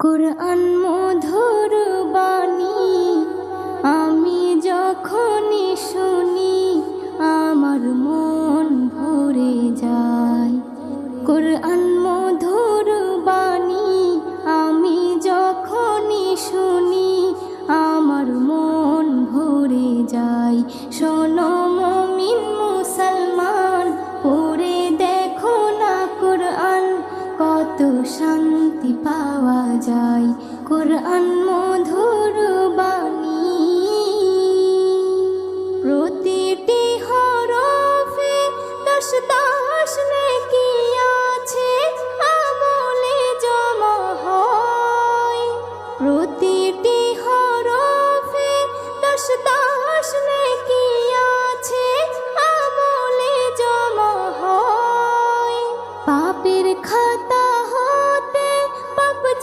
কুরআন মধুর বাণী আমি যখনই শুনি আমার মন ভরে যায়। কুরআন মধুর বাণী আমি যখনই শুনি আমার মন ভরে যায়। শোনো মুমিন মুসলমান, পড়ে দেখো না কুরআন, কত শান্তি পাওয়া যায়। কুরআন